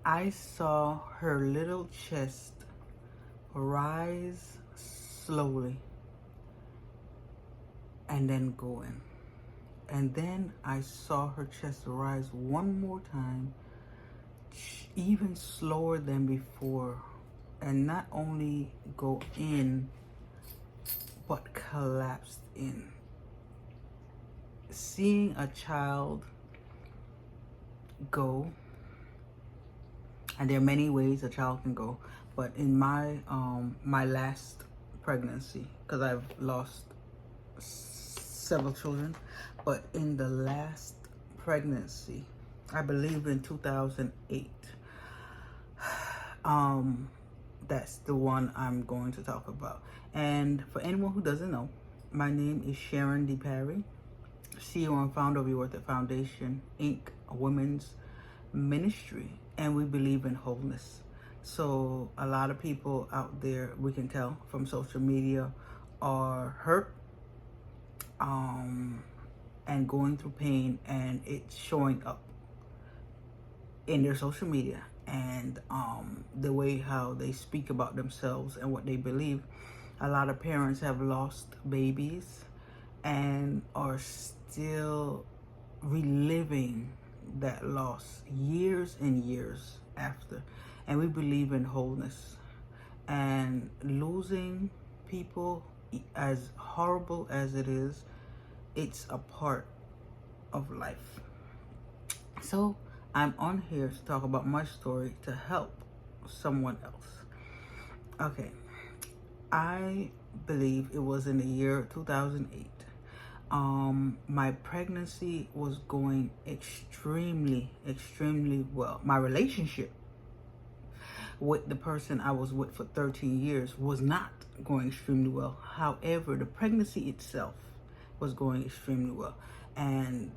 I saw her little chest rise slowly and then go in. And then I saw her chest rise one more time, even slower than before, and not only go in, but collapsed in. Seeing a child go, and there are many ways a child can go, but in my last pregnancy, because I've lost several children, but in the last pregnancy, I believe in 2008, that's the one I'm going to talk about. And for anyone who doesn't know, my name is Sharon D. Parry, CEO and founder of Your Worth It Foundation, Inc., a women's ministry, and we believe in wholeness. So a lot of people out there, we can tell from social media, are hurt and going through pain, and it's showing up in their social media and the way how they speak about themselves and what they believe. A lot of parents have lost babies and are still reliving that loss years and years after. And we believe in wholeness, and losing people, as horrible as it is, it's a part of life. So I'm on here to talk about my story to help someone else. Okay, I believe it was in the year 2008. My pregnancy was going extremely well. My relationship with the person I was with for 13 years was not going extremely well. However, the pregnancy itself was going extremely well. And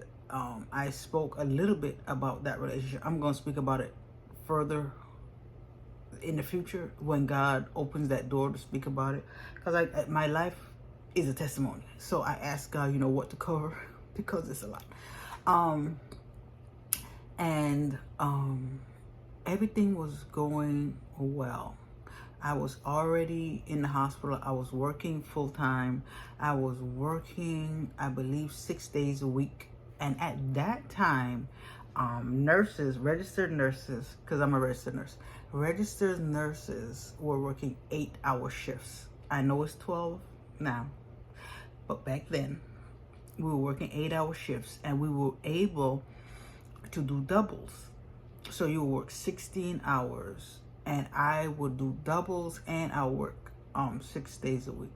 I spoke a little bit about that relationship. I'm going to speak about it further in the future when God opens that door to speak about it, because my life is a testimony. So I asked God, what to cover, because it's a lot. Everything was going well. I was already in the hospital. I was working full time. I was working, I believe, 6 days a week. And at that time, nurses, registered nurses, because I'm a registered nurse, registered nurses were working 8-hour shifts. I know it's 12 now, but back then we were working 8-hour shifts, and we were able to do doubles. So you would work 16 hours, and I would do doubles, and I'll work 6 days a week.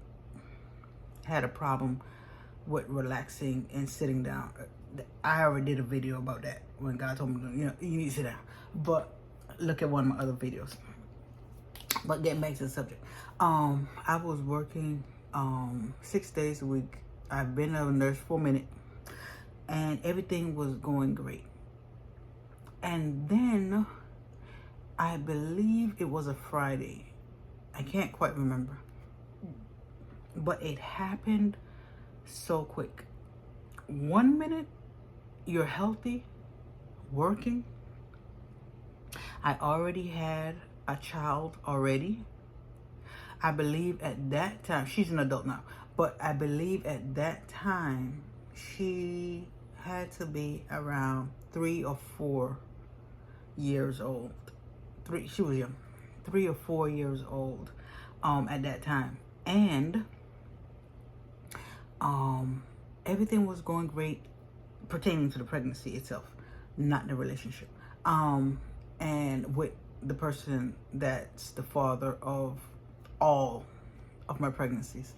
Had a problem with relaxing and sitting down. I already did a video about that when God told me, you need to sit down. But look at one of my other videos. But getting back to the subject, I was working 6 days a week. I've been a nurse for a minute, and everything was going great. And then I believe it was a Friday. I can't quite remember, but it happened so quick. 1 minute you're healthy, working. I already had a child already. I believe at that time, she's an adult now, but I believe at that time she had to be around 3 or 4 years old. She was young, 3 or 4 years old at that time. And everything was going great pertaining to the pregnancy itself, not the relationship. And with the person that's the father of all of my pregnancies.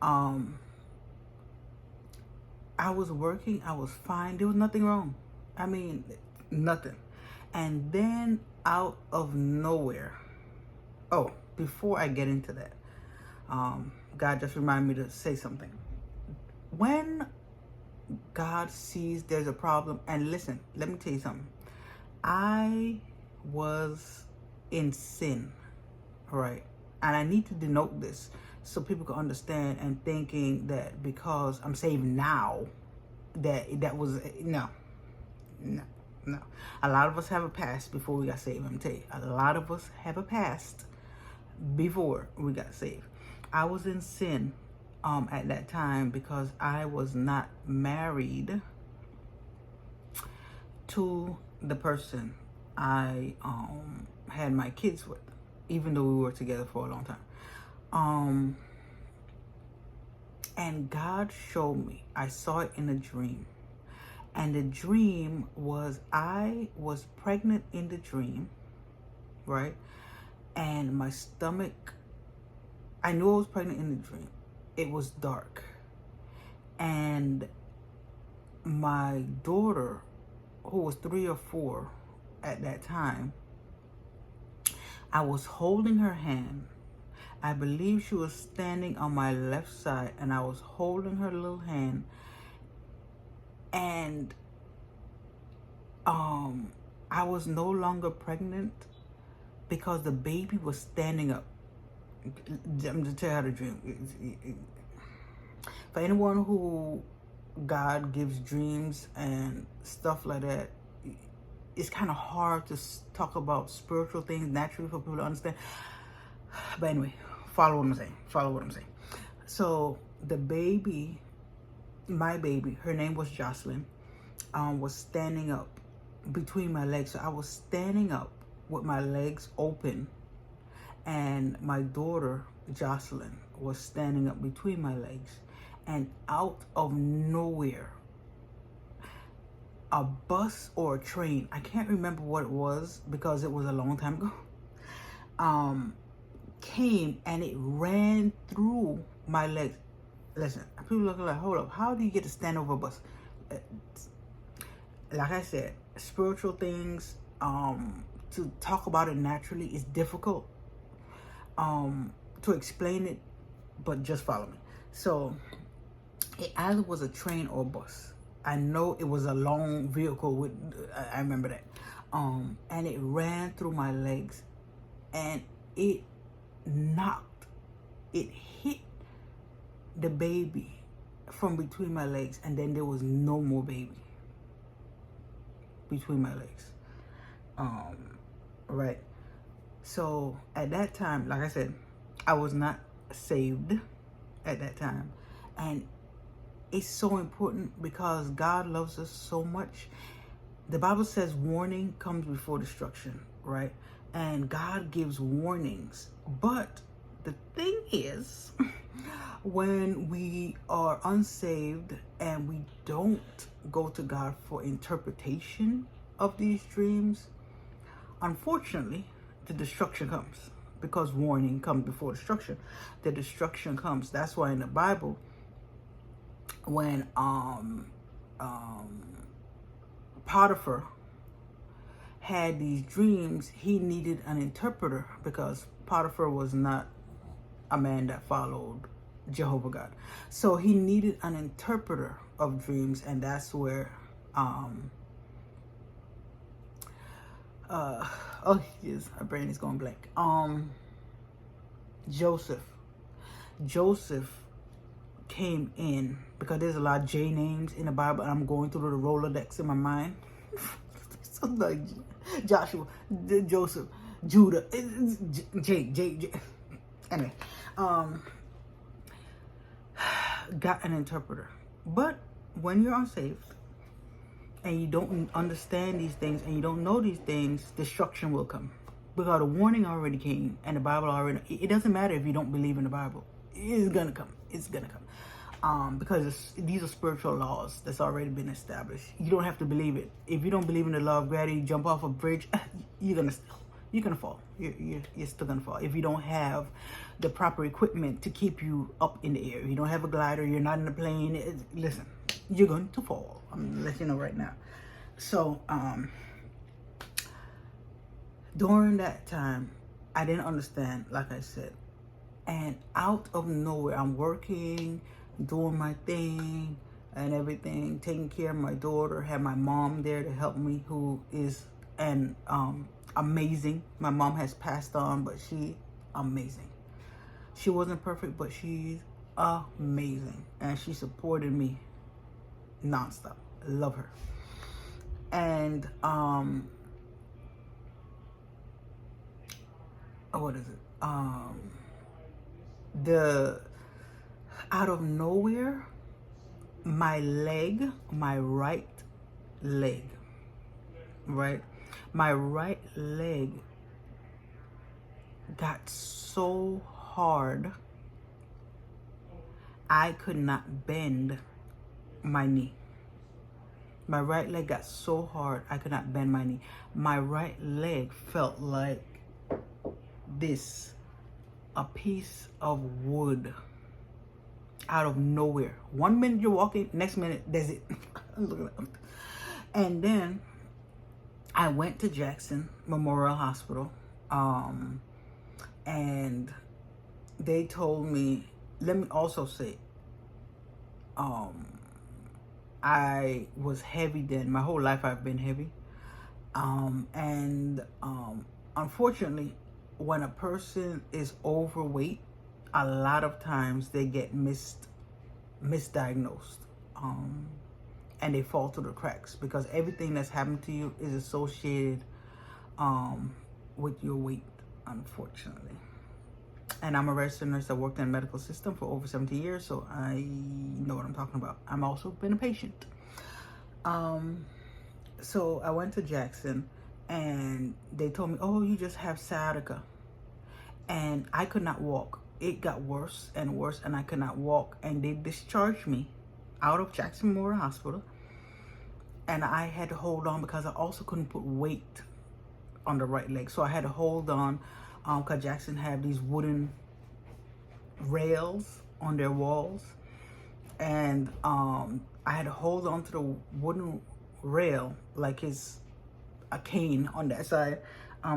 I was working, I was fine, there was nothing wrong. I mean, nothing. And then out of nowhere, before I get into that, God just reminded me to say something. When God sees there's a problem, and listen, let me tell you something. I was in sin, right? And I need to denote this so people can understand, and thinking that because I'm saved now, that was, no. No. A lot of us have a past before we got saved. Let me tell you. A lot of us have a past before we got saved. I was in sin at that time because I was not married to the person I had my kids with, even though we were together for a long time. And God showed me. I saw it in a dream. And the dream was I was pregnant in the dream, right? And my stomach, I knew I was pregnant in the dream. It was dark. And my daughter, who was 3 or 4 at that time, I was holding her hand. I believe she was standing on my left side, and I was holding her little hand. And I was no longer pregnant because the baby was standing up. I'm going to tell you how to dream. For anyone who God gives dreams and stuff like that, it's kind of hard to talk about spiritual things naturally for people to understand. But anyway, follow what I'm saying. So the baby, my baby, her name was Jocelyn, was standing up between my legs. So I was standing up with my legs open, and my daughter Jocelyn was standing up between my legs. And out of nowhere, a bus or a train, I can't remember what it was because it was a long time ago, came and it ran through my legs. Listen, people looking like, hold up, how do you get to stand over a bus? Like I said, spiritual things, to talk about it naturally is difficult to explain it, but just follow me. So it either was a train or a bus. I know it was a long vehicle with, I remember that. And it ran through my legs, and it hit the baby from between my legs, and then there was no more baby between my legs. Right. So at that time, like I said, I was not saved at that time. And it's so important because God loves us so much. The Bible says warning comes before destruction, right? And God gives warnings. But the thing is, when we are unsaved and we don't go to God for interpretation of these dreams, unfortunately, the destruction comes. Because warning comes before destruction. The destruction comes. That's why in the Bible, when Potiphar had these dreams, he needed an interpreter because Potiphar was not a man that followed Jehovah God. So he needed an interpreter of dreams, and that's where oh yes, my brain is going blank. Joseph came in, because there's a lot of J names in the Bible, and I'm going through the Rolodex in my mind. So like Joshua, Joseph, Judah, J. Anyway, got an interpreter. But when you're unsaved and you don't understand these things and you don't know these things, destruction will come. Because the warning already came, and the Bible already, it doesn't matter if you don't believe in the Bible. It's gonna come. It's gonna come. Because these are spiritual laws that's already been established. You don't have to believe it. If you don't believe in the law of gravity, jump off a bridge, you're gonna fall. You're still gonna fall. If you don't have the proper equipment to keep you up in the air, if you don't have a glider, you're not in a plane, listen, you're going to fall. I'm gonna let you know right now. So, during that time, I didn't understand, like I said. And out of nowhere, I'm working, doing my thing and everything, taking care of my daughter, had my mom there to help me, who is amazing. My mom has passed on, but she's amazing. She wasn't perfect, but she's amazing. And she supported me nonstop. I love her. And what is it? The out of nowhere, my right leg, right? My right leg got so hard, I could not bend my knee. My right leg got so hard, I could not bend my knee. My right leg felt like this, a piece of wood out of nowhere. 1 minute you're walking, next minute there's it. And then I went to Jackson Memorial Hospital, and they told me, let me also say, I was heavy then. My whole life I've been heavy. Unfortunately, when a person is overweight, a lot of times they get misdiagnosed. And they fall through the cracks because everything that's happened to you is associated with your weight, unfortunately. And I'm a registered nurse that worked in the medical system for over 70 years, so I know what I'm talking about. I'm also been a patient. So I went to Jackson, and they told me, oh, you just have sciatica. And I could not walk. It got worse and worse, and I could not walk. And they discharged me out of Jackson Memorial Hospital. And I had to hold on because I also couldn't put weight on the right leg. So I had to hold on, because Jackson had these wooden rails on their walls. And I had to hold on to the wooden rail like it's a cane on that side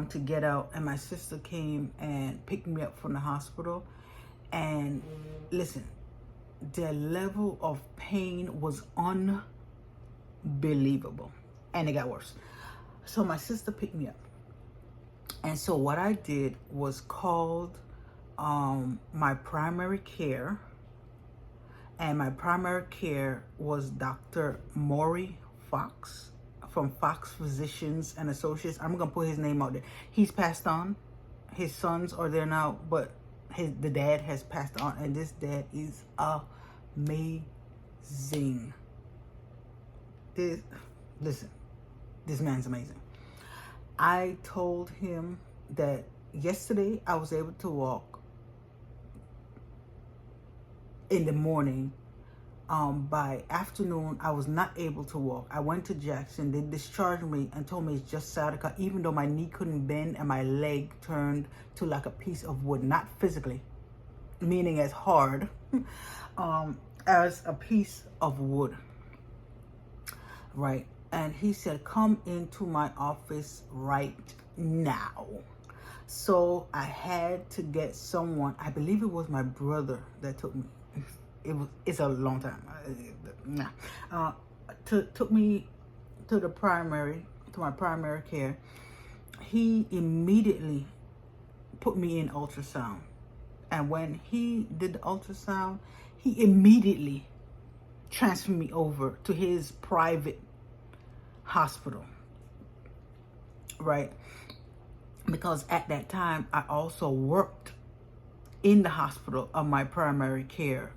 to get out. And my sister came and picked me up from the hospital. And listen, the level of pain was unbelievable, and it got worse. So my sister picked me up, and so what I did was called my primary care, and my primary care was Dr. Maury Fox from Fox Physicians and Associates. I'm gonna put his name out there. He's passed on. His sons are there now, but the dad has passed on, and this dad is amazing. Listen, this man's amazing. I told him that yesterday I was able to walk in the morning. By afternoon, I was not able to walk. I went to Jackson. They discharged me and told me it's just sciatica, even though my knee couldn't bend and my leg turned to like a piece of wood, not physically, meaning as hard, as a piece of wood, right? And he said, come into my office right now. So I had to get someone, I believe it was my brother that took me. It's a long time. Took me to my primary care. He immediately put me in ultrasound. And when he did the ultrasound, he immediately transferred me over to his private hospital, right? Because at that time, I also worked in the hospital of my primary care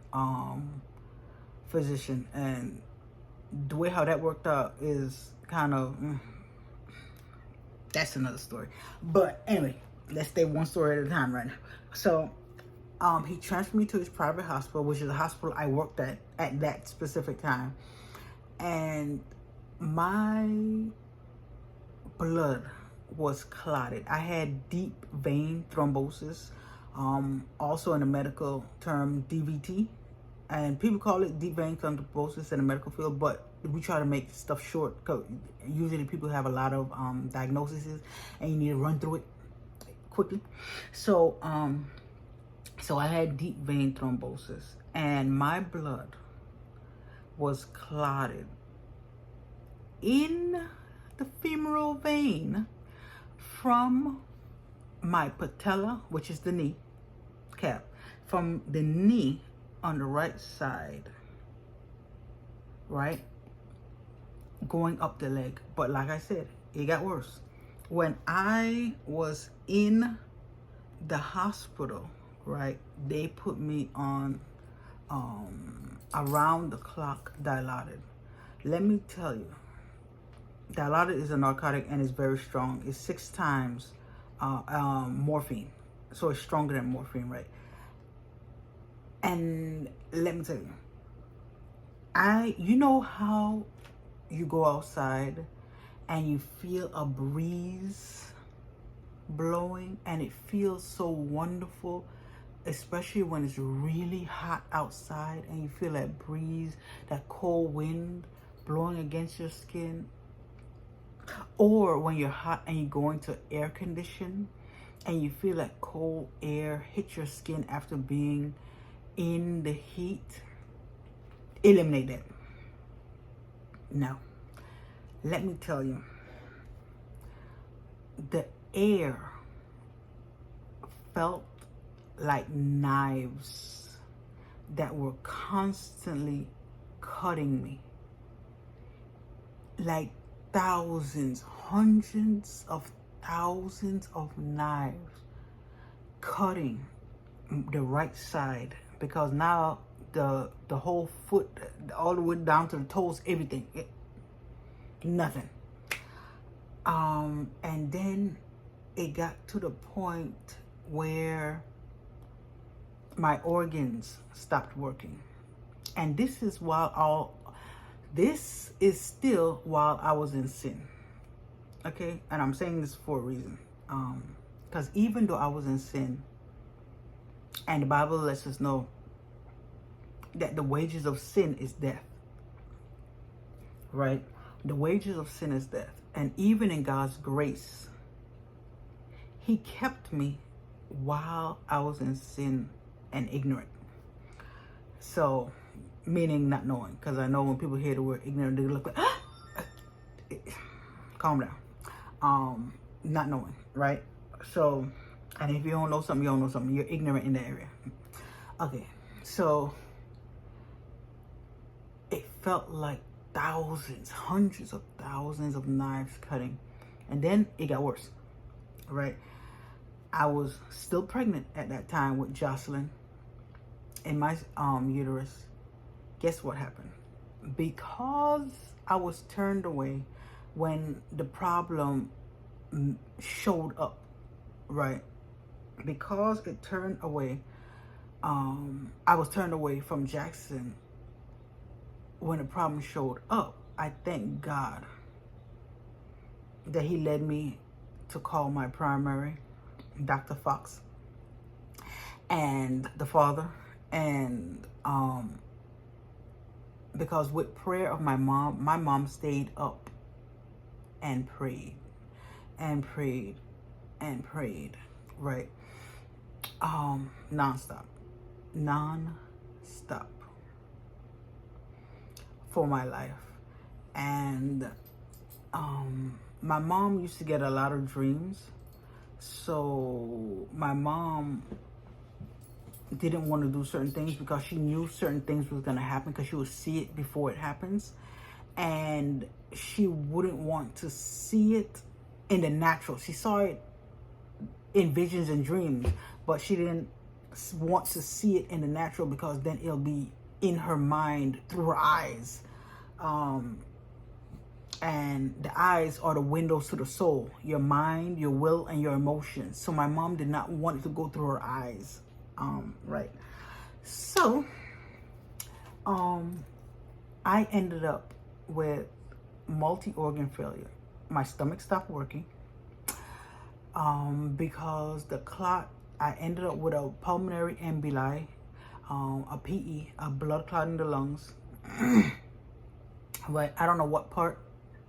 physician, and the way how that worked out is kind of that's another story. But anyway, let's stay one story at a time right now. So he transferred me to his private hospital, which is a hospital I worked at that specific time, and my blood was clotted. I had deep vein thrombosis, also in the medical term DVT, and people call it deep vein thrombosis in the medical field, but we try to make stuff short because usually people have a lot of diagnoses and you need to run through it quickly. So so I had deep vein thrombosis, and my blood was clotted in the femoral vein from my patella, which is the knee cap, from the knee on the right side, right, going up the leg. But like I said, it got worse. When I was in the hospital, right, they put me on around the clock Dilaudid. Let me tell you, Dilaudid is a narcotic and it's very strong. It's 6 times morphine. So it's stronger than morphine, right? And let me tell you, you know how you go outside and you feel a breeze blowing and it feels so wonderful, especially when it's really hot outside and you feel that breeze, that cold wind blowing against your skin. Or when you're hot and you go into air condition and you feel that cold air hit your skin after being in the heat. Eliminate that. Now, let me tell you, the air felt like knives that were constantly cutting me. Like thousands, hundreds of thousands of knives cutting the right side, because now the whole foot, all the way down to the toes, everything, nothing. And then it got to the point where my organs stopped working. And this is still while I was in sin. Okay? And I'm saying this for a reason. Because even though I was in sin, and the Bible lets us know that the wages of sin is death. Right? The wages of sin is death. And even in God's grace, He kept me while I was in sin and ignorant. So, meaning not knowing. Because I know when people hear the word ignorant, they look like, calm down. Not knowing, right? So, and if you don't know something, you don't know something. You're ignorant in that area. Okay, so it felt like thousands, hundreds of thousands of knives cutting. And then it got worse, right? I was still pregnant at that time with Jocelyn in my uterus. Guess what happened? Because I was turned away when the problem showed up, right? Because it turned away, I was turned away from Jackson when the problem showed up. I thank God that He led me to call my primary, Dr. Fox, and the father. And because with prayer of my mom stayed up and prayed and prayed and prayed, right? Non-stop for my life. And my mom used to get a lot of dreams. So my mom didn't want to do certain things because she knew certain things was going to happen, because she would see it before it happens. And she wouldn't want to see it in the natural. She saw it in visions and dreams, but she didn't want to see it in the natural, because then it'll be in her mind through her eyes. And the eyes are the windows to the soul, your mind, your will, and your emotions. So my mom did not want it to go through her eyes. Right. So, I ended up with multi-organ failure. My stomach stopped working, because the clot, I ended up with a pulmonary emboli, a PE, a blood clot in the lungs. But I don't know what part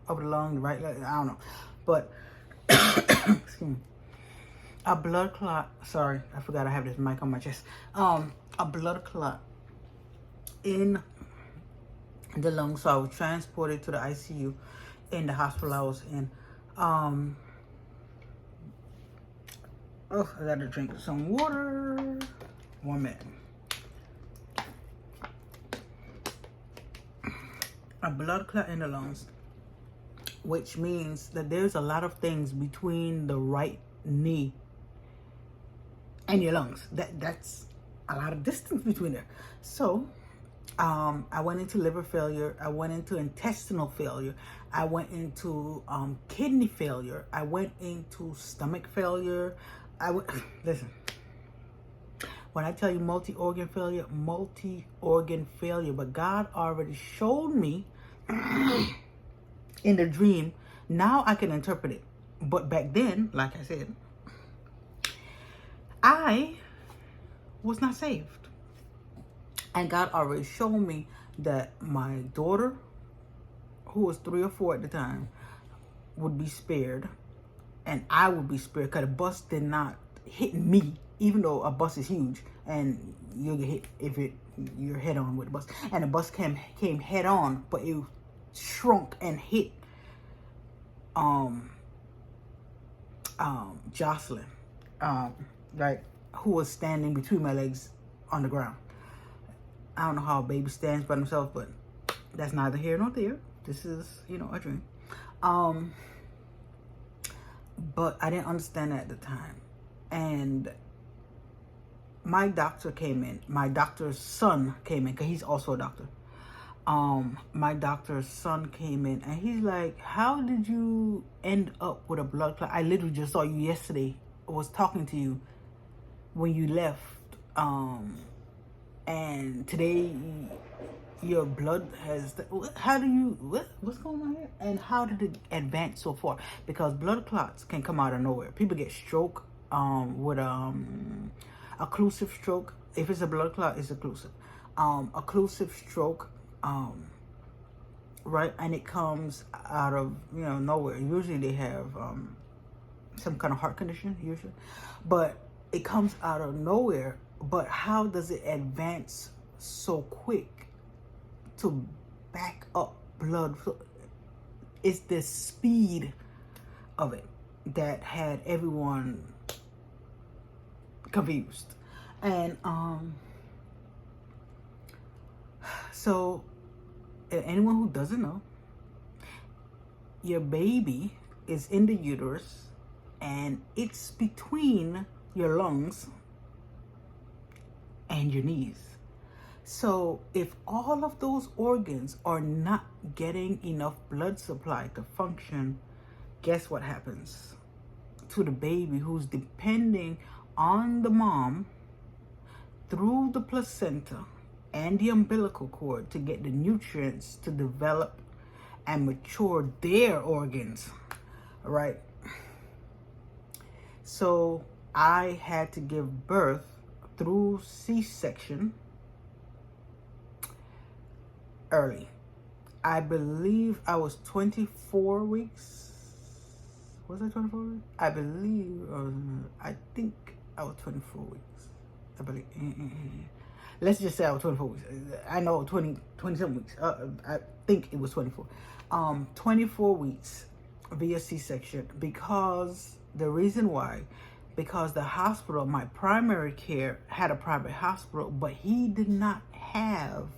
of the lung, right? I don't know. But, excuse me. A blood clot, sorry, I forgot I have this mic on my chest. A blood clot in the lung. So I was transported to the ICU in the hospital I was in. Oh, I gotta drink some water. 1 minute. A blood clot in the lungs. which means that there's a lot of things between the right knee and your lungs. That's a lot of distance between there. So I went into liver failure. I went into intestinal failure. I went into kidney failure. I went into stomach failure. Listen, when I tell you multi-organ failure, but God already showed me in the dream. Now I can interpret it. But back then, like I said, I was not saved. And God already showed me that my daughter, who was 3 or 4 at the time, would be spared. And I would be spared because the bus did not hit me, even though a bus is huge and you'll get hit if you're head on with the bus. And the bus came head on, but it shrunk and hit Jocelyn, right, who was standing between my legs on the ground. I don't know how a baby stands by themselves, but that's neither here nor there. This is, a dream. But I didn't understand that at the time. And my doctor came in. My doctor's son came in, because he's also a doctor. My doctor's son came in, and he's like, how did you end up with a blood clot? I literally just saw you yesterday. I was talking to you when you left. And today your blood has, what's going on here? And how did it advance so far? Because blood clots can come out of nowhere. People get stroke with occlusive stroke. If it's a blood clot, it's occlusive. Occlusive stroke, right? And it comes out of, nowhere. Usually they have some kind of heart condition, usually. But it comes out of nowhere. But how does it advance so quick to back up blood? It's the speed of it that had everyone confused. And so anyone who doesn't know, your baby is in the uterus and it's between your lungs and your knees. So if all of those organs are not getting enough blood supply to function, guess what happens to the baby who's depending on the mom through the placenta and the umbilical cord to get the nutrients to develop and mature their organs, right? So I had to give birth through C-section early. I believe I was 24 weeks. Was I 24 weeks? I think I was 24 weeks. I believe. Let's just say I was 24 weeks. I know 20-some weeks. I think it was 24. 24 weeks via C-section, because the reason why, because the hospital, my primary care, had a private hospital, but he did not have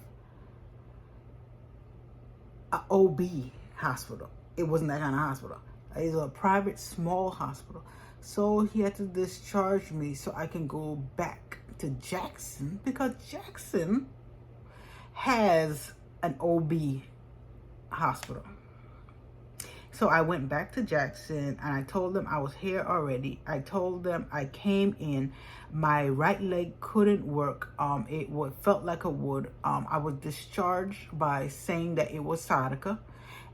an OB hospital. It wasn't that kind of hospital. It was a private small hospital. So he had to discharge me so I can go back to Jackson, because Jackson has an OB hospital. So I went back to Jackson and I told them I was here already. I told them I came in. My right leg couldn't work. It felt like a wood. I was discharged by saying that it was sciatica.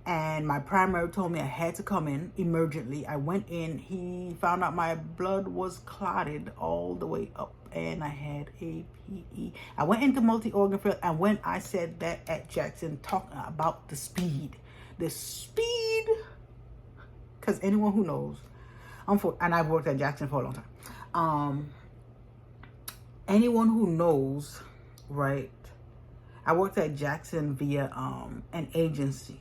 And my primary told me I had to come in emergently. I went in. He found out my blood was clotted all the way up and I had APE. I went into multi-organ failure. And when I said that at Jackson, talking about the speed, because anyone who knows, and I've worked at Jackson for a long time. Anyone who knows, right? I worked at Jackson via an agency.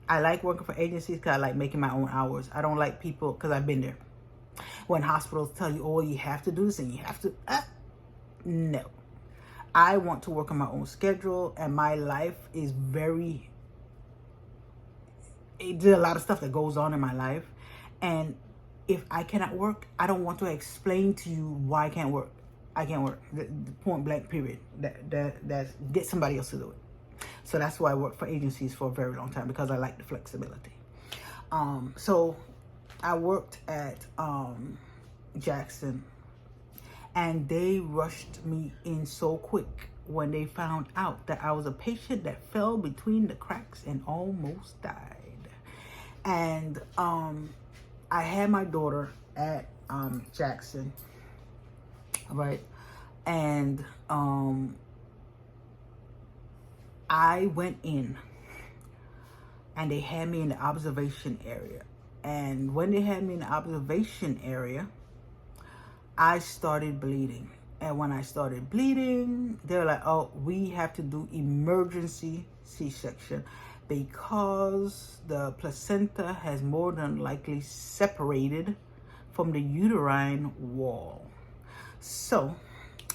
I like working for agencies because I like making my own hours. I don't like people, because I've been there, when hospitals tell you, oh, you have to do this and you have to. No. I want to work on my own schedule, and my life is very there's a lot of stuff that goes on in my life, and if I cannot work, I don't want to explain to you why I can't work. I can't work. The point blank, period. That's get somebody else to do it. So that's why I worked for agencies for a very long time, because I like the flexibility. So I worked at Jackson, and they rushed me in so quick when they found out that I was a patient that fell between the cracks and almost died. And I had my daughter at Jackson, right? And I went in, and they had me in the observation area. And when they had me in the observation area, I started bleeding. And when I started bleeding, they're like, oh, we have to do emergency C-section because the placenta has more than likely separated from the uterine wall. So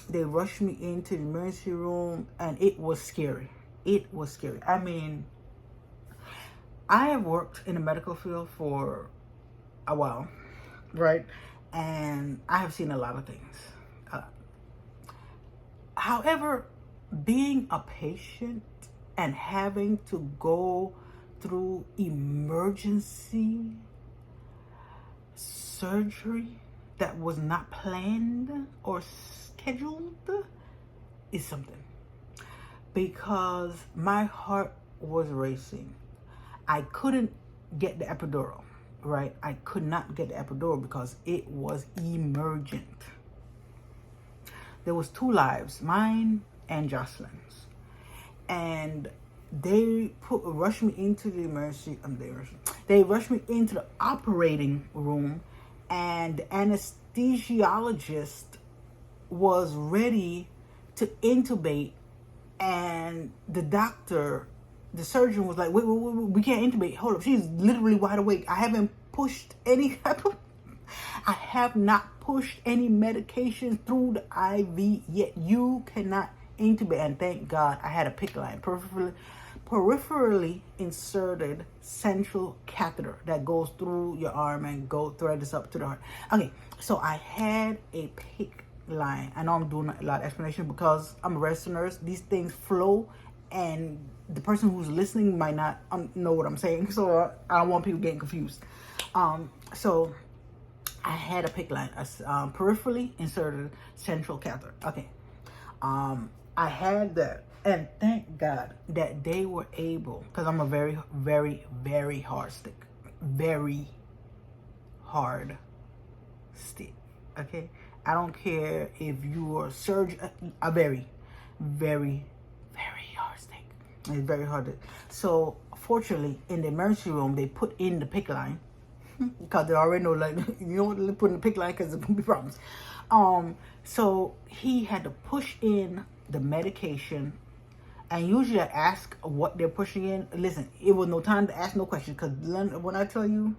they rushed me into the emergency room, and it was scary. It was scary. I mean, I have worked in the medical field for a while, right? And I have seen a lot of things. However, being a patient and having to go through emergency surgery that was not planned or scheduled is something. Because my heart was racing. I couldn't get the epidural, right? I could not get the epidural because it was emergent. There was 2 lives, mine and Jocelyn's. And they rushed me into the emergency. They rushed me into the operating room, and the anesthesiologist was ready to intubate, and the surgeon was like, wait, we can't intubate. Hold up, she's literally wide awake. I have not pushed any medication through the IV yet. You cannot intubate. And thank God I had a PICC line, peripherally inserted central catheter that goes through your arm and threads up to the heart. Okay, so I had a PICC line. I know I'm doing a lot of explanation because I'm a registered nurse. These things flow, and the person who's listening might not know what I'm saying, so I don't want people getting confused. So I had a PICC line, a peripherally inserted central catheter. Okay, I had that, and thank God that they were able, because I'm a very, very, very hard stick, very hard stick. Okay, I don't care if you are a surgeon, a very, very, very hard stick. It's very hard. So fortunately, in the emergency room, they put in the PICC line because they already know, like, you don't want to put in the PICC line because there's gonna be problems. So he had to push in the medication, and usually I ask what they're pushing in. Listen, it was no time to ask no questions, because when I tell you,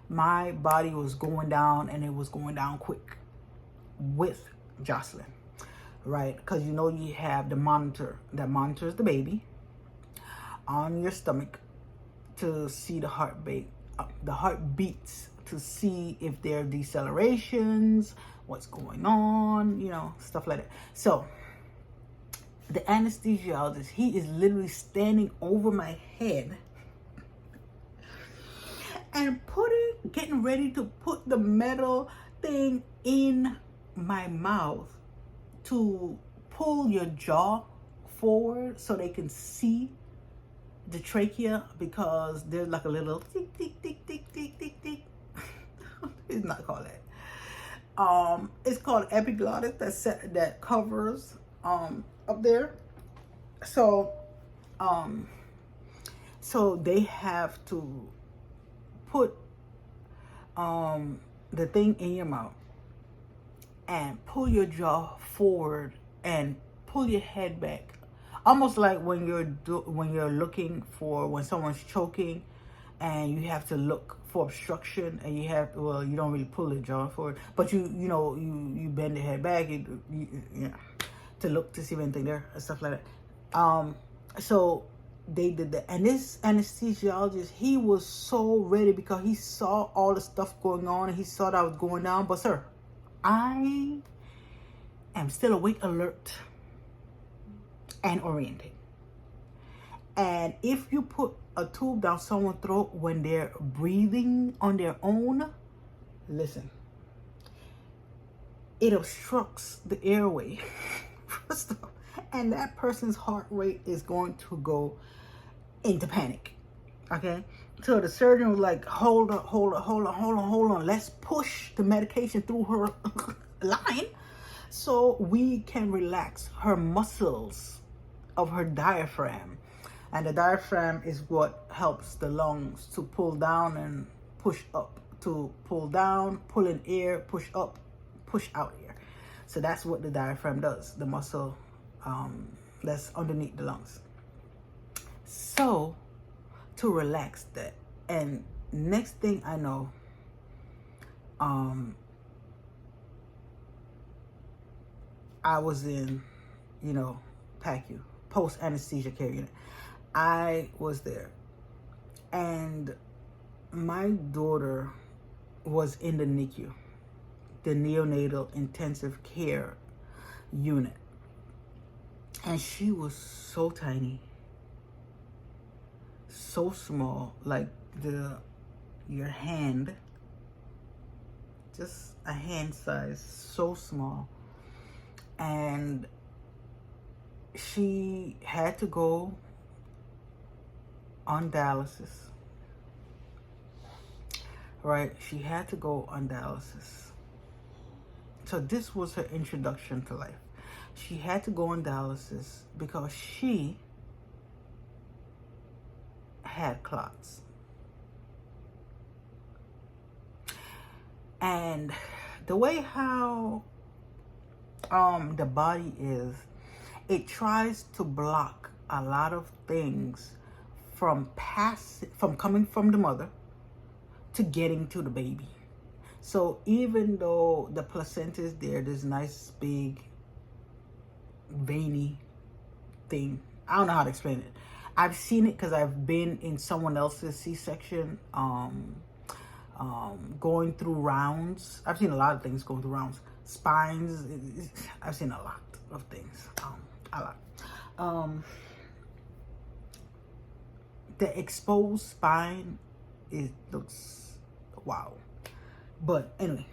my body was going down, and it was going down quick with Jocelyn, right? Because you know you have the monitor that monitors the baby on your stomach to see the heartbeats, to see if there are decelerations, what's going on, you know, stuff like that. So the anesthesiologist, he is literally standing over my head and getting ready to put the metal thing in my mouth to pull your jaw forward so they can see the trachea, because there's like a little tick, tick, tick, tick, tick, tick, tick. It's not called that. It's called epiglottis that covers up there. So so they have to put the thing in your mouth and pull your jaw forward and pull your head back, almost like when you're looking for when someone's choking, and you have to look for obstruction, and you don't really pull the jaw forward, but you bend the head back, to look to see if anything there and stuff like that. So they did that. And this anesthesiologist, he was so ready because he saw all the stuff going on and he saw that I was going down. But sir, I am still awake, alert, and oriented. And if you put a tube down someone's throat when they're breathing on their own, listen, it obstructs the airway. First of all, and that person's heart rate is going to go into panic. Okay, so the surgeon was like, hold on, let's push the medication through her line so we can relax her muscles of her diaphragm. And the diaphragm is what helps the lungs to pull down and push up, to pull down, pull in air, push up, push out air. So that's what the diaphragm does, the muscle that's underneath the lungs. So to relax that, and next thing I know, I was in, PACU, post anesthesia care unit. I was there, and my daughter was in the NICU, the neonatal intensive care unit, and she was so tiny, so small, like your hand, just a hand size, so small. And she had to go on dialysis, right? She had to go on dialysis. So this was her introduction to life. She had to go on dialysis because she had clots. And the way how the body is, it tries to block a lot of things from coming from the mother to getting to the baby. So even though the placenta is there, this nice big veiny thing, I don't know how to explain it. I've seen it because I've been in someone else's C-section, going through rounds. I've seen a lot of things going through rounds. Spines, I've seen a lot of things, a lot. The exposed spine, it looks wow. But anyway,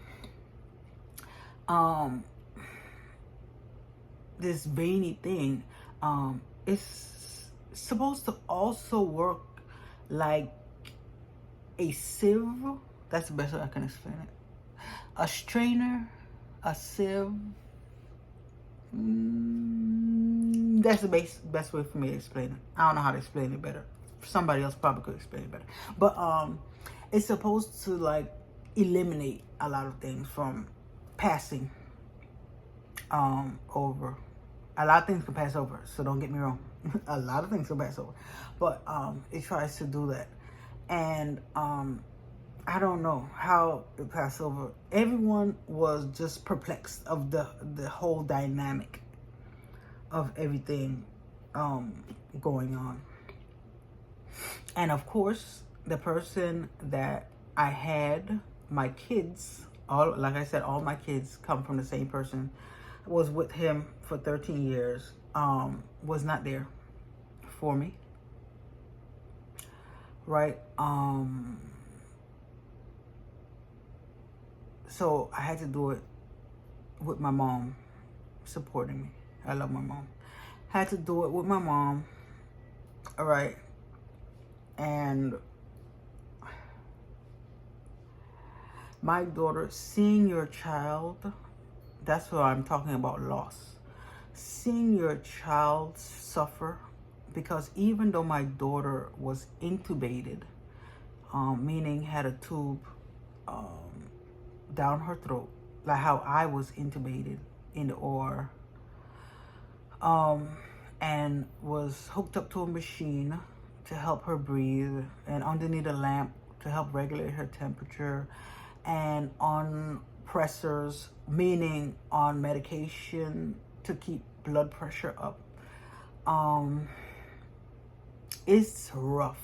this veiny thing, it's supposed to also work like a sieve. That's the best way I can explain it. A strainer, a sieve. That's the best way for me to explain it. I don't know how to explain it better. Somebody else probably could explain it better. But it's supposed to like eliminate a lot of things from passing over. A lot of things can pass over, so don't get me wrong. A lot of things can pass over, but it tries to do that. And I don't know how it passed over. Everyone was just perplexed of the whole dynamic of everything going on. And of course, the person that I had, my kids, like I said, all my kids come from the same person, was with him for 13 years, was not there for me, right? So I had to do it with my mom supporting me. I love my mom. Had to do it with my mom, all right? And my daughter, seeing your child, that's what I'm talking about, loss. Seeing your child suffer, because even though my daughter was intubated, meaning had a tube down her throat, like how I was intubated in the OR, and was hooked up to a machine to help her breathe, and underneath a lamp to help regulate her temperature, and on pressors, meaning on medication to keep blood pressure up. It's rough.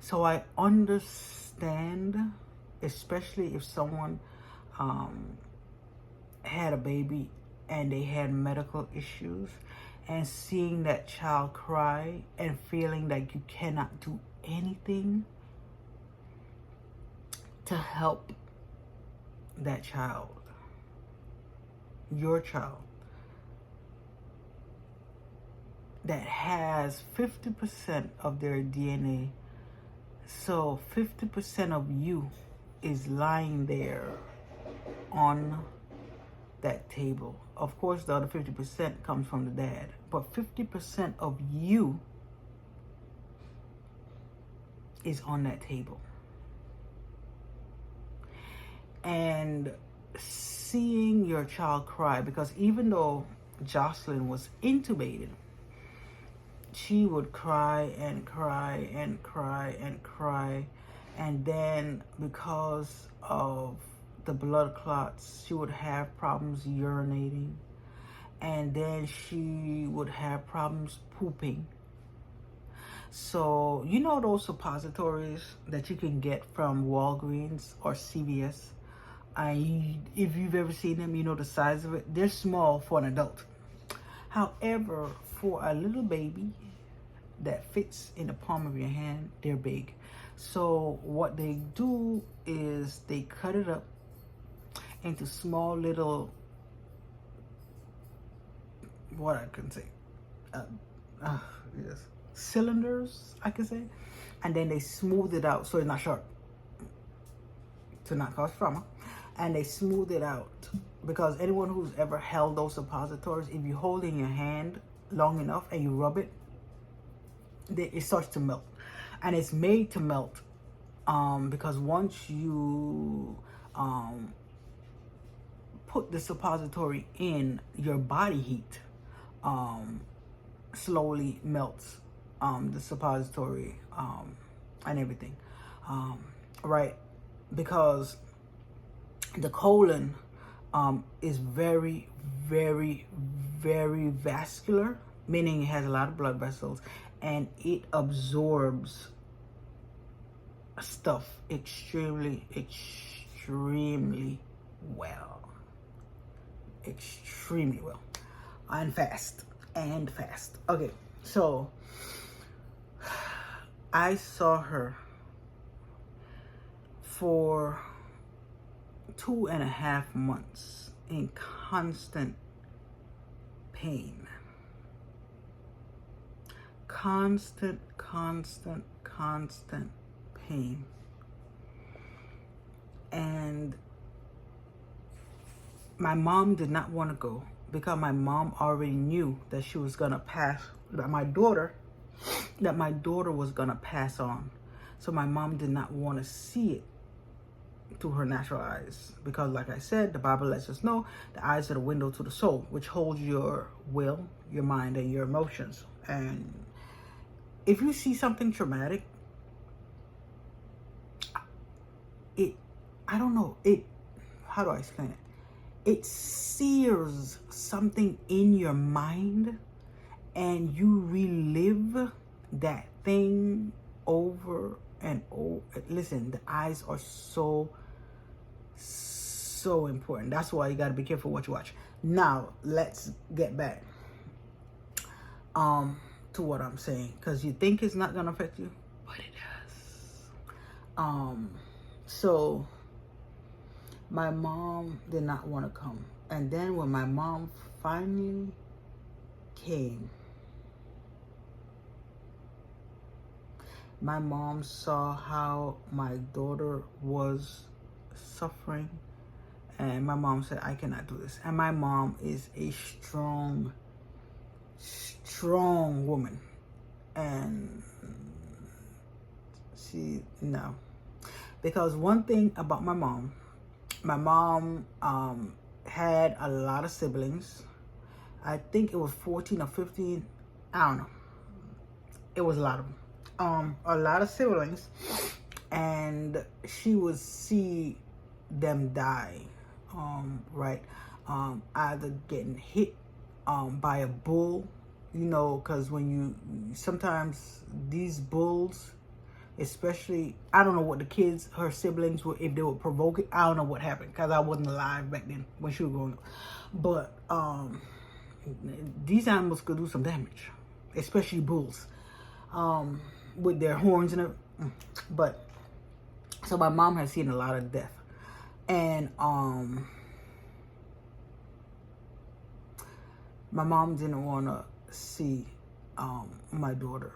So I understand, especially if someone had a baby and they had medical issues, and seeing that child cry and feeling like you cannot do anything to help that child, your child, that has 50% of their DNA. So 50% of you is lying there on that table. Of course, the other 50% comes from the dad, but 50% of you is on that table. And seeing your child cry, because even though Jocelyn was intubated, she would cry and cry and cry and cry. And then because of the blood clots, she would have problems urinating. And then she would have problems pooping. So, you know those suppositories that you can get from Walgreens or CVS? If you've ever seen them, you know the size of it. They're small for an adult. However, for a little baby that fits in the palm of your hand, they're big. So what they do is they cut it up into small little, what I can say, yes, cylinders, I can say. And then they smooth it out so it's not sharp, to not cause trauma. And they smooth it out, because anyone who's ever held those suppositories, if you hold it in your hand long enough and you rub it, it starts to melt. And it's made to melt because once you put the suppository in, your body heat slowly melts the suppository and everything, right? Because the colon is very, very, very vascular, meaning it has a lot of blood vessels, and it absorbs stuff extremely, extremely well. Extremely well. And fast. Okay, so I saw her for 2.5 months in constant pain. Constant pain. And my mom did not want to go, because my mom already knew that she was gonna pass, that my daughter was gonna pass on. So my mom did not want to see it through her natural eyes, because like I said, the Bible lets us know the eyes are the window to the soul, which holds your will, your mind, and your emotions. And if you see something traumatic, how do I explain it? It sears something in your mind, and you relive that thing over and over. Listen, the eyes are so important. That's why you got to be careful what you watch. Now, let's get back to what I'm saying, because you think it's not going to affect you, but it does. So my mom did not want to come. And then when my mom finally came, my mom saw how my daughter was suffering, and my mom said, I cannot do this. And my mom is a strong woman, and no. Because one thing about my mom had a lot of siblings. I think it was 14 or 15. I don't know. It was a lot of them. A lot of siblings. And she would see them die, right? Either getting hit by a bull you know, because when you, sometimes these bulls, especially, I don't know what the kids, her siblings, were, if they were provoking. I don't know what happened because I wasn't alive back then when she was growing up. But these animals could do some damage, especially bulls, with their horns and everything. But so my mom has seen a lot of death, and my mom didn't want to see my daughter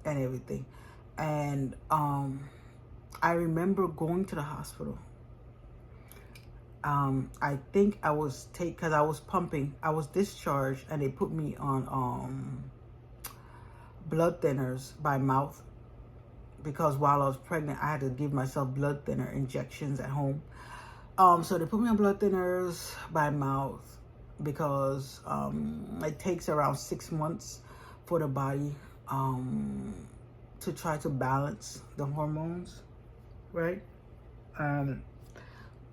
and everything. And I remember going to the hospital. I think I was because I was pumping. I was discharged, and they put me on blood thinners by mouth, because while I was pregnant, I had to give myself blood thinner injections at home. So they put me on blood thinners by mouth because it takes around 6 months for the body to try to balance the hormones, right?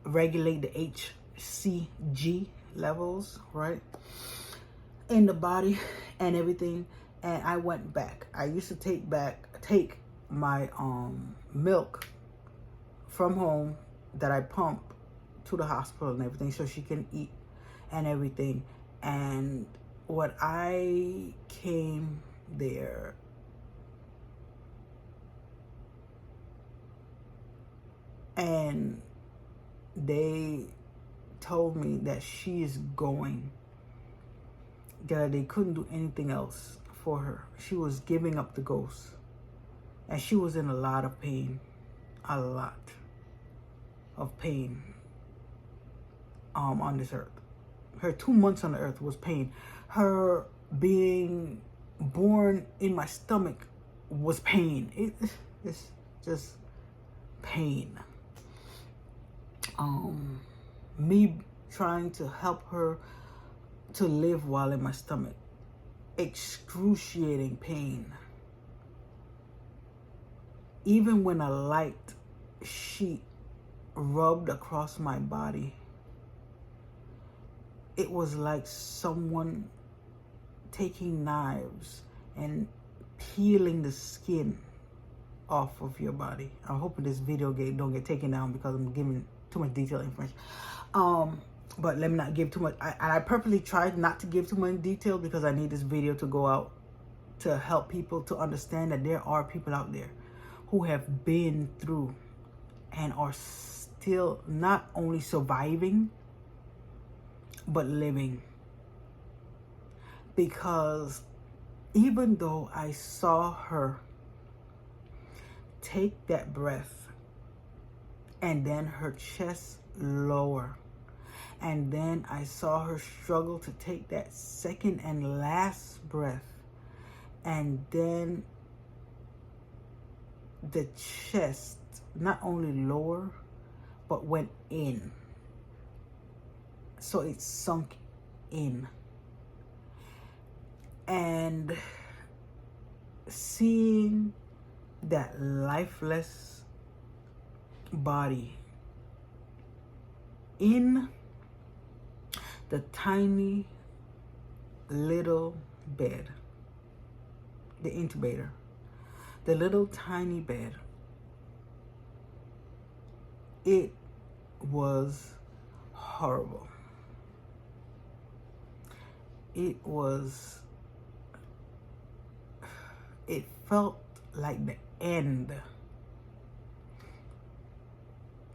Regulate the HCG levels, right, in the body and everything. And I went back. I used to take my milk from home that I pump to the hospital and everything, so she can eat and everything. And when I came there, and they told me that she is going, that they couldn't do anything else for her. She was giving up the ghost, and she was in a lot of pain, a lot of pain on this earth. Her 2 months on the earth was pain. Her being born in my stomach was pain. It's just pain. Me trying to help her to live while in my stomach, excruciating pain. Even when a light sheet rubbed across my body, it was like someone taking knives and peeling the skin off of your body. I'm hoping this video don't get taken down because I'm giving too much detailed information. But let me not give too much. I purposely tried not to give too much detail because I need this video to go out to help people to understand that there are people out there who have been through and are still not only surviving but living. Because even though I saw her take that breath, and then her chest lower, and then I saw her struggle to take that second and last breath, and then the chest not only lower but went in, so it sunk in. And seeing that lifeless body in the tiny little bed, the incubator, the little tiny bed, it was horrible. It felt like the end,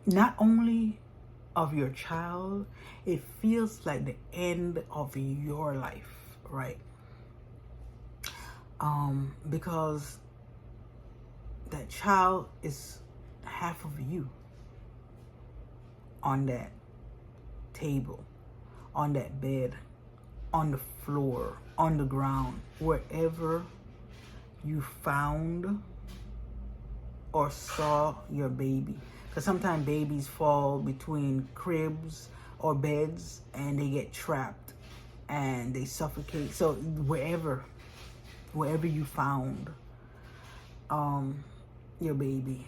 not only of your child, it feels like the end of your life, right? Because that child is half of you on that table, on that bed, on the floor, on the ground, wherever you found or saw your baby. Because sometimes babies fall between cribs or beds and they get trapped and they suffocate. So wherever you found your baby,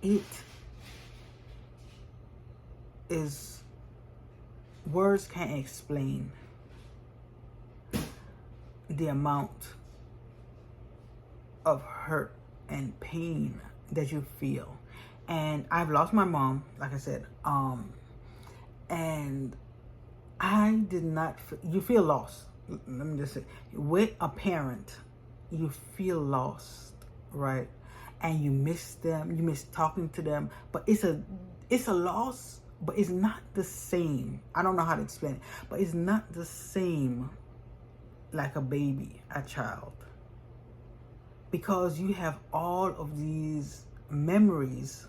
it is words can't explain the amount of hurt and pain that you feel. And I've lost my mom, like I said, and I did not, you feel lost. Let me just say, with a parent, you feel lost, right? And you miss them, you miss talking to them, but it's a loss, but it's not the same. I don't know how to explain it, but it's not the same like a baby, a child. Because you have all of these memories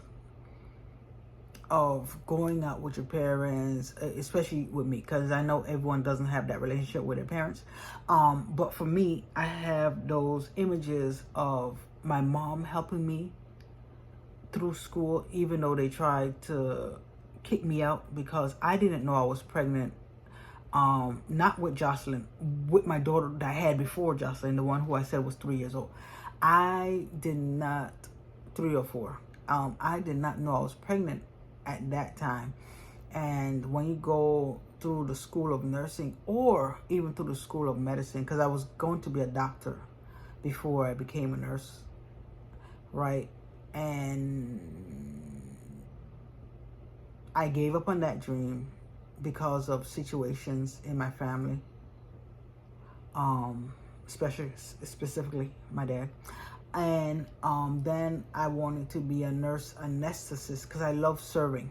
of going out with your parents, especially with me, because I know everyone doesn't have that relationship with their parents. But for me, I have those images of my mom helping me through school, even though they tried to kick me out because I didn't know I was pregnant. Not with Jocelyn, with my daughter that I had before Jocelyn, the one who I said was 3 years old. I did not, 3 or 4. I did not know I was pregnant at that time. And when you go through the school of nursing or even through the school of medicine, because I was going to be a doctor before I became a nurse, right? And I gave up on that dream because of situations in my family, specifically my dad. And then I wanted to be a nurse anesthetist because I love serving.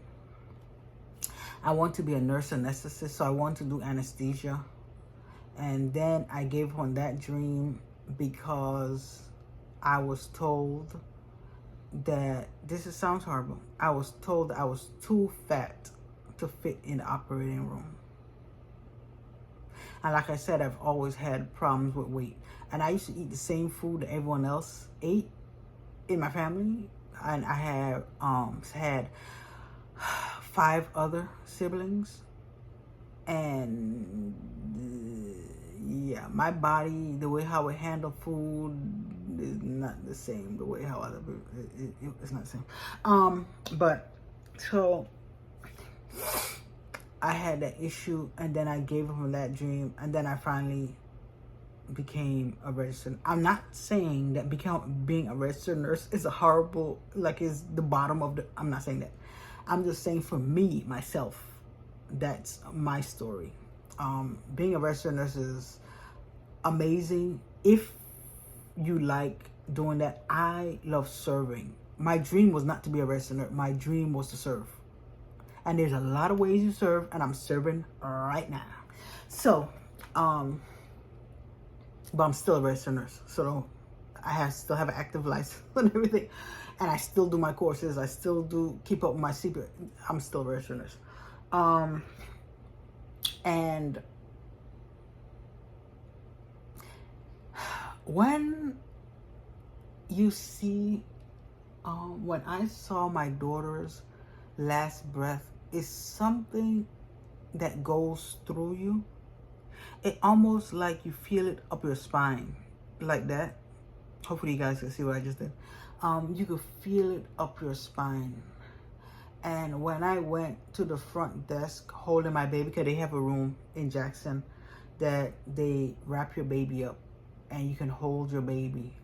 I want to be a nurse anesthetist, so I want to do anesthesia. And then I gave up on that dream because I was told that, sounds horrible, I was told I was too fat to fit in the operating room. And like I said, I've always had problems with weight. And I used to eat the same food that everyone else ate in my family. And I have had 5 other siblings. And yeah, my body, the way how it handle food is not the same. The way how other people, it's not the same. But so I had that issue, and then I gave up on that dream, and then I finally became a registered. I'm not saying that being a registered nurse is a horrible, like is the bottom of the, I'm not saying that. I'm just saying for me, myself, that's my story. Being a registered nurse is amazing if you like doing that. I love serving. My dream was not to be a registered nurse. My dream was to serve. And there's a lot of ways you serve, and I'm serving right now. So, but I'm still a registered nurse. So still have an active license and everything. And I still do my courses. I still do keep up with my secret. I'm still a registered nurse. And when you see, when I saw my daughter's last breath, is something that goes through you. It almost like you feel it up your spine, like that. Hopefully you guys can see what I just did. You could feel it up your spine. And when I went to the front desk holding my baby, because they have a room in Jackson that they wrap your baby up and you can hold your baby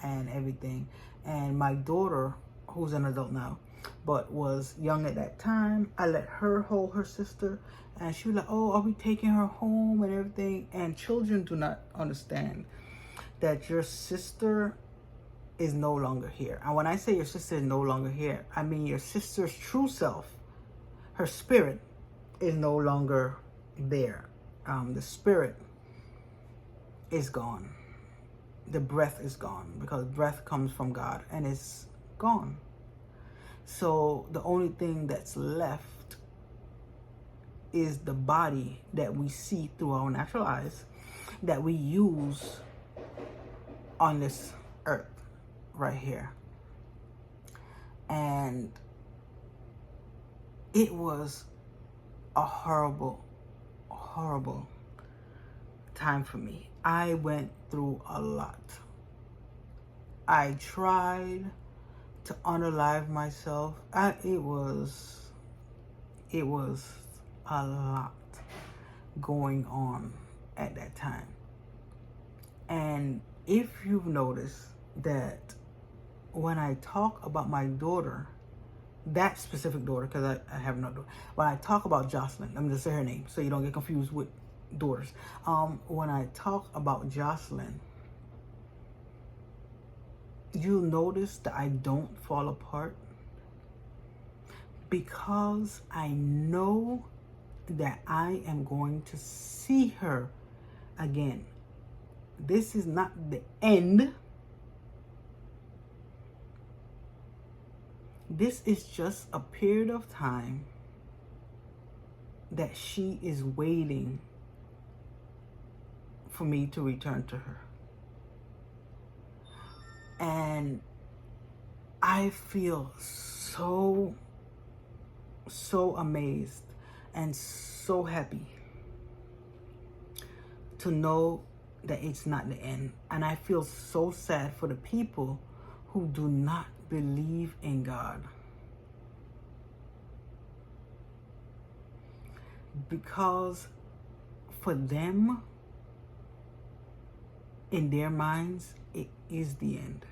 and everything. And my daughter, who's an adult now, but was young at that time, I let her hold her sister, and she was like, oh, are we taking her home and everything? And children do not understand that your sister is no longer here. And when I say your sister is no longer here, I mean your sister's true self, her spirit, is no longer there. The spirit is gone. The breath is gone, because breath comes from God, and it's gone. So the only thing that's left is the body that we see through our natural eyes, that we use on this earth right here. And it was a horrible, horrible time for me. I went through a lot. I tried to unalive myself. It was a lot. going on at that time. And if you've noticed that when I talk about my daughter, that specific daughter, because I have no daughter, when I talk about Jocelyn, I'm just say her name so you don't get confused with daughters. When I talk about Jocelyn, you'll notice that I don't fall apart, because I know that I am going to see her again. This is not the end. This is just a period of time that she is waiting for me to return to her. And I feel so amazed and so happy to know that it's not the end. And I feel so sad for the people who do not believe in God, because for them, in their minds, it is the end.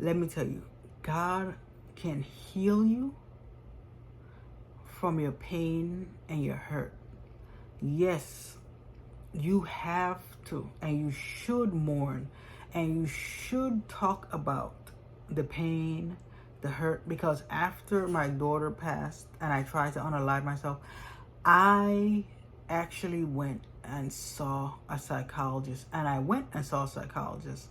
Let me tell you, God can heal you from your pain and your hurt. Yes, you have to, and you should mourn, and you should talk about the pain, the hurt, because after my daughter passed and I tried to unalive myself, I actually went and saw a psychologist. And I went and saw a psychologist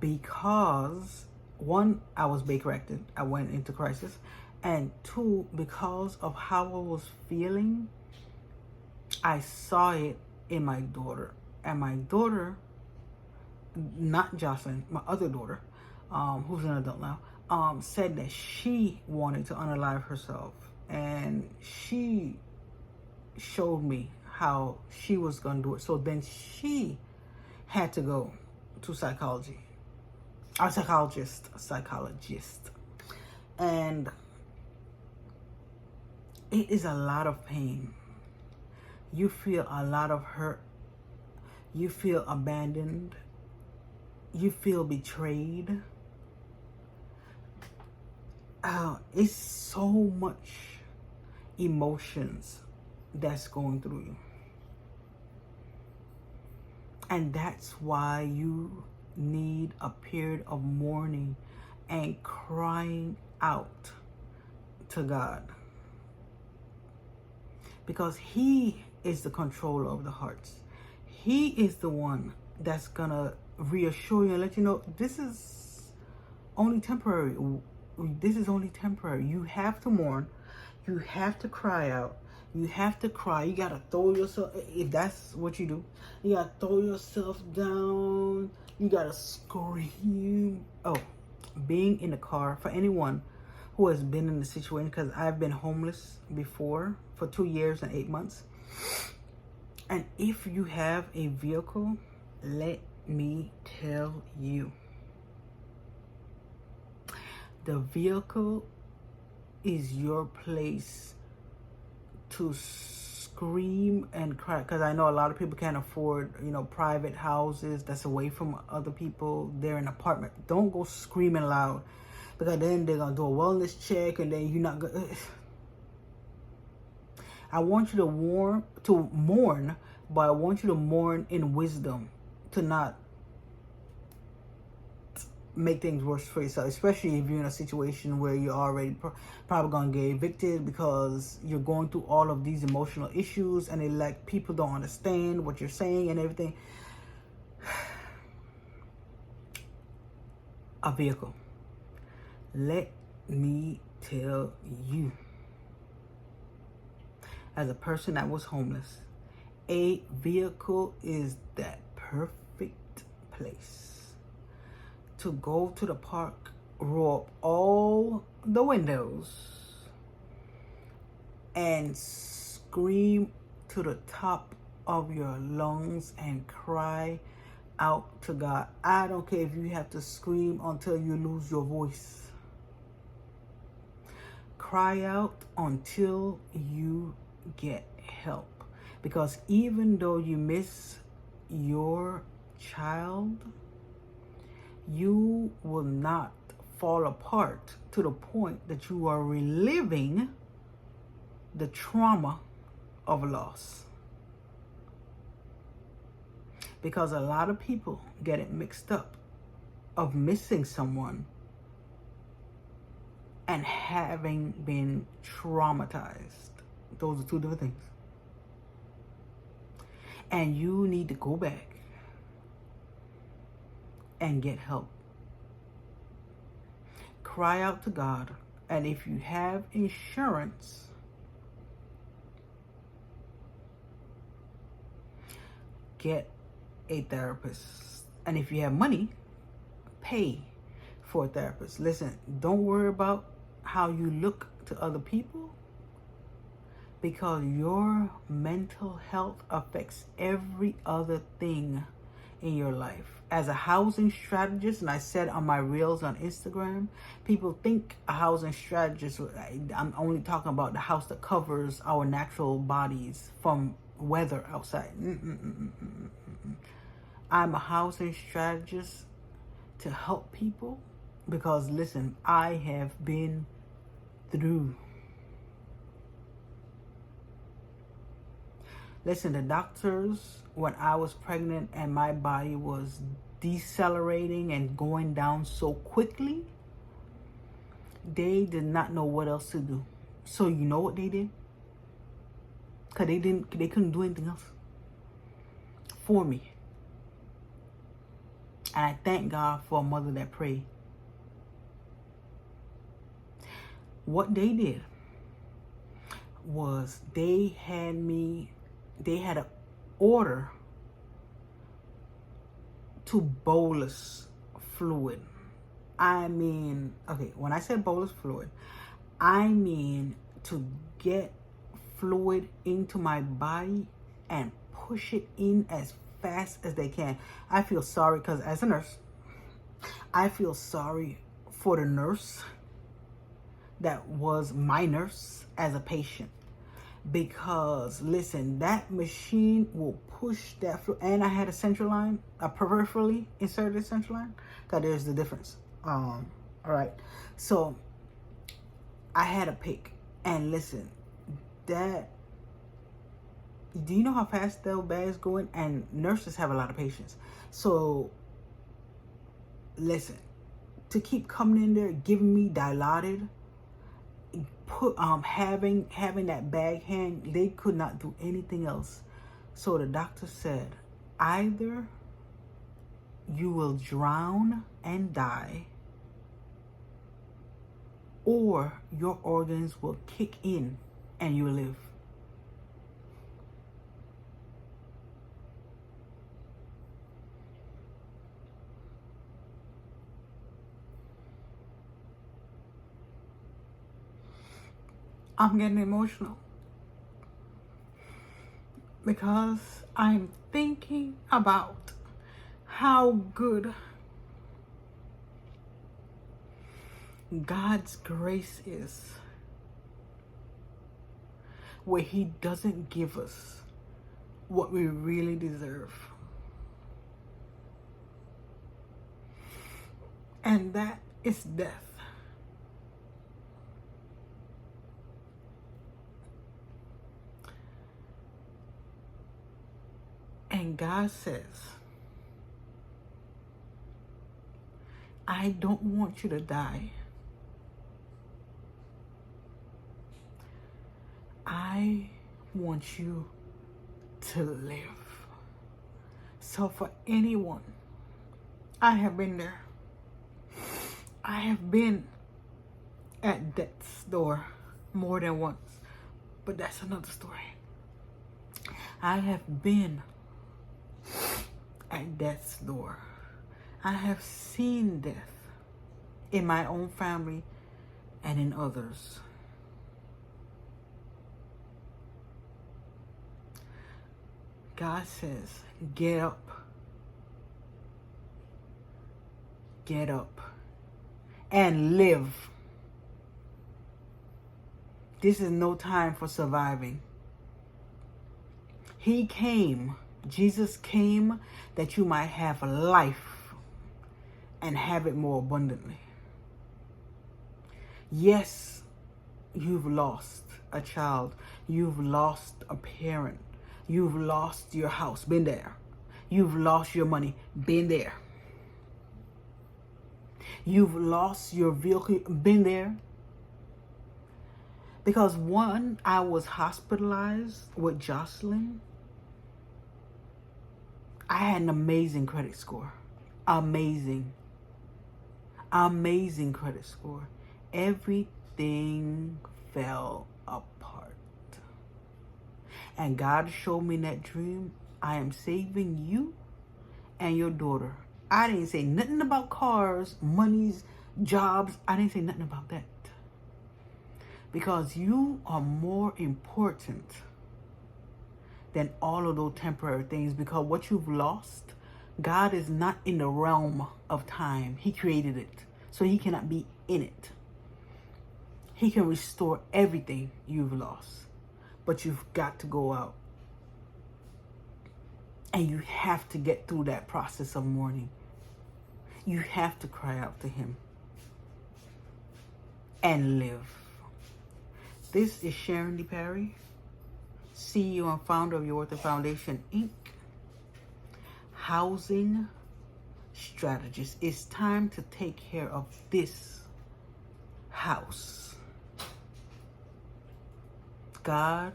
because, one, I was Baker-acted. I went into crisis. And two, because of how I was feeling, I saw it in my daughter. And my daughter, not Jocelyn, my other daughter, who's an adult now, said that she wanted to unalive herself. And she showed me how she was going to do it. So then she had to go to psychologist. And it is a lot of pain. You feel a lot of hurt. You feel abandoned. You feel betrayed. It's so much emotions that's going through you. And that's why you need a period of mourning and crying out to God. Because He is the controller of the hearts. He is the one that's gonna reassure you and let you know this is only temporary. This is only temporary. You have to mourn. You have to cry out. You have to cry. You gotta throw yourself, if that's what you do, you gotta throw yourself down. You gotta scream. Oh, being in the car, for anyone who has been in the situation, because I've been homeless before for 2 years and 8 months. And if you have a vehicle, let me tell you, the vehicle is your place to scream and cry. Because I know a lot of people can't afford, private houses that's away from other people. They're in an apartment. Don't go screaming loud, because then they're gonna do a wellness check, and then you're not gonna. I want you to mourn, but I want you to mourn in wisdom, to not make things worse for yourself, especially if you're in a situation where you're already probably gonna get evicted, because you're going through all of these emotional issues, and people don't understand what you're saying and everything. A vehicle. Let me tell you, as a person that was homeless, a vehicle is that perfect place to go to the park, roll up all the windows, and scream to the top of your lungs and cry out to God. I don't care if you have to scream until you lose your voice. Cry out until you get help. Because even though you miss your child, you will not fall apart to the point that you are reliving the trauma of loss. Because a lot of people get it mixed up of missing someone and having been traumatized. Those are two different things. And you need to go back and get help. Cry out to God. And if you have insurance, get a therapist. And if you have money, pay for a therapist. Listen, don't worry about how you look to other people, because your mental health affects every other thing in your life. As a housing strategist, and I said on my reels on Instagram, people think a housing strategist, I'm only talking about the house that covers our natural bodies from weather outside. I'm a housing strategist to help people because, listen, I have been through. Listen, the doctors, when I was pregnant and my body was decelerating and going down so quickly, they did not know what else to do. So you know what they did? Because they couldn't do anything else for me. And I thank God for a mother that prayed. What they did was they had an order to bolus fluid. I mean, okay, when I say bolus fluid, I mean to get fluid into my body and push it in as fast as they can. I feel sorry because as a nurse, I feel sorry for the nurse that was my nurse as a patient. Because listen, that machine will push that fluid. And I had a central line, a peripherally inserted central line. Because there's the difference. All right. So I had a pick. And listen, do you know how fast the bag's going? And nurses have a lot of patience. So listen, to keep coming in there, giving me dilaudid, having that bag hand, they could not do anything else. So the doctor said, either you will drown and die, or your organs will kick in and you live. I'm getting emotional because I'm thinking about how good God's grace is, where He doesn't give us what we really deserve. And that is death. And God says, I don't want you to die. I want you to live. So for anyone, I have been there. I have been at death's door more than once, but that's another story. I have been at death's door. I have seen death in my own family and in others. God says, get up. Get up and live. This is no time for surviving. He came, Jesus came that you might have life and have it more abundantly. Yes, you've lost a child. You've lost a parent. You've lost your house. Been there. You've lost your money. Been there. You've lost your vehicle. Been there. Because one, I was hospitalized with Jocelyn. I had an amazing credit score. Amazing credit score. Everything fell apart. And God showed me in that dream, I am saving you and your daughter. I didn't say nothing about cars, monies, jobs. I didn't say nothing about that. Because you are more important than all of those temporary things. Because what you've lost, God is not in the realm of time. He created it. So he cannot be in it. He can restore everything you've lost. But you've got to go out. And you have to get through that process of mourning. You have to cry out to him. And live. This is Sharon D. Perry, CEO and founder of Your Worth Foundation, Inc. Housing strategist. It's time to take care of this house. God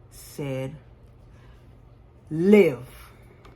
said, live.